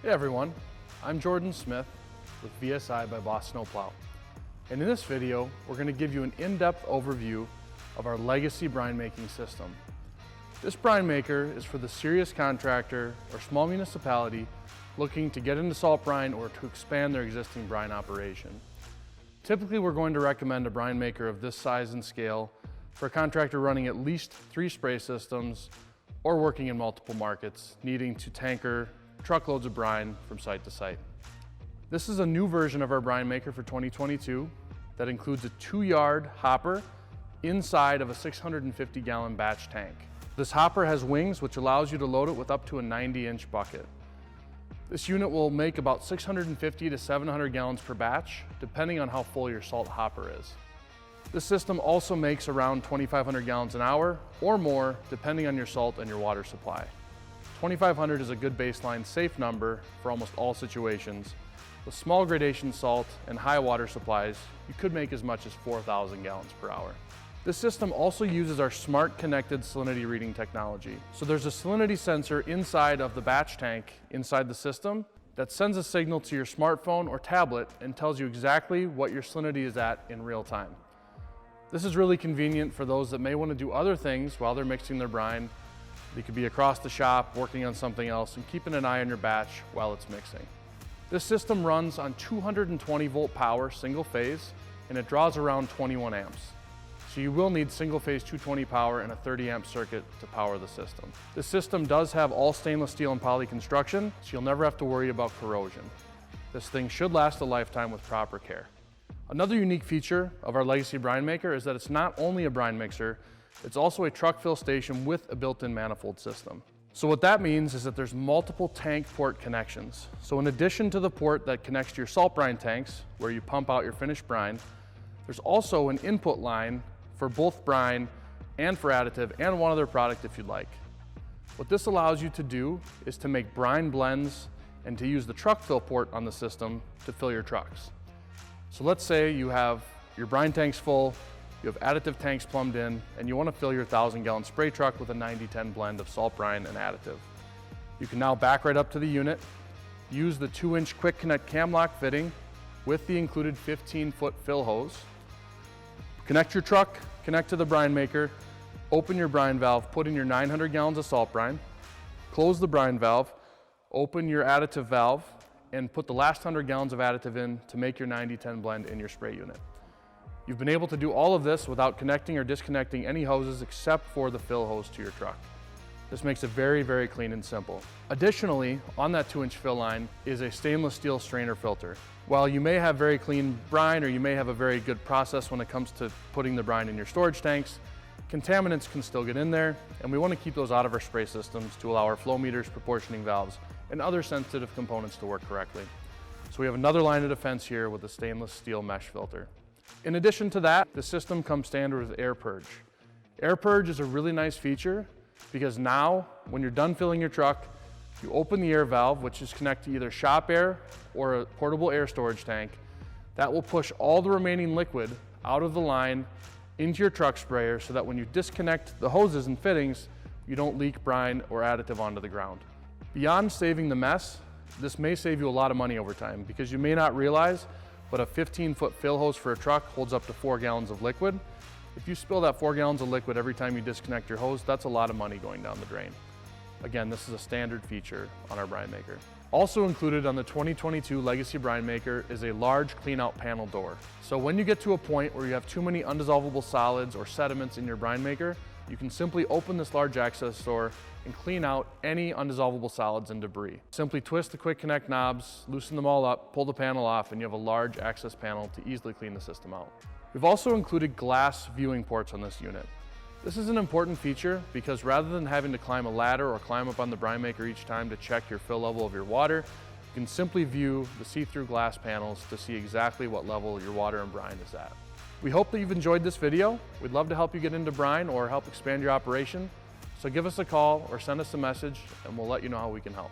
Hey everyone, I'm Jordan Smith with VSI by Boss Snowplow. And in this video, we're going to give you an in-depth overview of our legacy brine making system. This brine maker is for the serious contractor or small municipality looking to get into salt brine or to expand their existing brine operation. Typically, we're going to recommend a brine maker of this size and scale for a contractor running at least 3 spray systems or working in multiple markets, needing to tanker truckloads of brine from site to site. This is a new version of our brine maker for 2022 that includes a 2-yard hopper inside of a 650-gallon batch tank. This hopper has wings which allows you to load it with up to a 90-inch bucket. This unit will make about 650 to 700 gallons per batch, depending on how full your salt hopper is. This system also makes around 2,500 gallons an hour or more, depending on your salt and your water supply. 2,500 is a good baseline safe number for almost all situations. With small gradation salt and high water supplies, you could make as much as 4,000 gallons per hour. This system also uses our smart connected salinity reading technology. So there's a salinity sensor inside of the batch tank inside the system that sends a signal to your smartphone or tablet and tells you exactly what your salinity is at in real time. This is really convenient for those that may want to do other things while they're mixing their brine. You could be across the shop working on something else and keeping an eye on your batch while it's mixing. This system runs on 220 volt power single phase and it draws around 21 amps. So you will need single phase 220 power and a 30 amp circuit to power the system. This system does have all stainless steel and poly construction, so you'll never have to worry about corrosion. This thing should last a lifetime with proper care. Another unique feature of our legacy brine maker is that it's not only a brine mixer, it's also a truck fill station with a built-in manifold system. So what that means is that there's multiple tank port connections. So in addition to the port that connects to your salt brine tanks, where you pump out your finished brine, there's also an input line for both brine and for additive and one other product if you'd like. What this allows you to do is to make brine blends and to use the truck fill port on the system to fill your trucks. So let's say you have your brine tanks full, you have additive tanks plumbed in, and you want to fill your 1,000-gallon spray truck with a 90-10 blend of salt brine and additive. You can now back right up to the unit, use the 2-inch quick connect cam lock fitting with the included 15-foot fill hose, connect your truck, connect to the brine maker, open your brine valve, put in your 900 gallons of salt brine, close the brine valve, open your additive valve, and put the last 100 gallons of additive in to make your 90-10 blend in your spray unit. You've been able to do all of this without connecting or disconnecting any hoses except for the fill hose to your truck. This makes it very, very clean and simple. Additionally, on that 2-inch fill line is a stainless steel strainer filter. While you may have very clean brine or you may have a very good process when it comes to putting the brine in your storage tanks, contaminants can still get in there, and we want to keep those out of our spray systems to allow our flow meters, proportioning valves, and other sensitive components to work correctly. So we have another line of defense here with a stainless steel mesh filter. In addition to that, the system comes standard with Air Purge. Air Purge is a really nice feature because now, when you're done filling your truck, you open the air valve, which is connected to either shop air or a portable air storage tank. That will push all the remaining liquid out of the line into your truck sprayer so that when you disconnect the hoses and fittings, you don't leak brine or additive onto the ground. Beyond saving the mess, this may save you a lot of money over time because you may not realize, but a 15-foot fill hose for a truck holds up to 4 gallons of liquid. If you spill that 4 gallons of liquid every time you disconnect your hose, that's a lot of money going down the drain. Again, this is a standard feature on our brine maker. Also included on the 2022 Legacy Brine Maker is a large clean-out panel door. So when you get to a point where you have too many undissolvable solids or sediments in your brine maker, you can simply open this large access door and clean out any undissolvable solids and debris. Simply twist the quick connect knobs, loosen them all up, pull the panel off, and you have a large access panel to easily clean the system out. We've also included glass viewing ports on this unit. This is an important feature because rather than having to climb a ladder or climb up on the brine maker each time to check your fill level of your water, you can simply view the see-through glass panels to see exactly what level your water and brine is at. We hope that you've enjoyed this video. We'd love to help you get into brine or help expand your operation. So give us a call or send us a message and we'll let you know how we can help.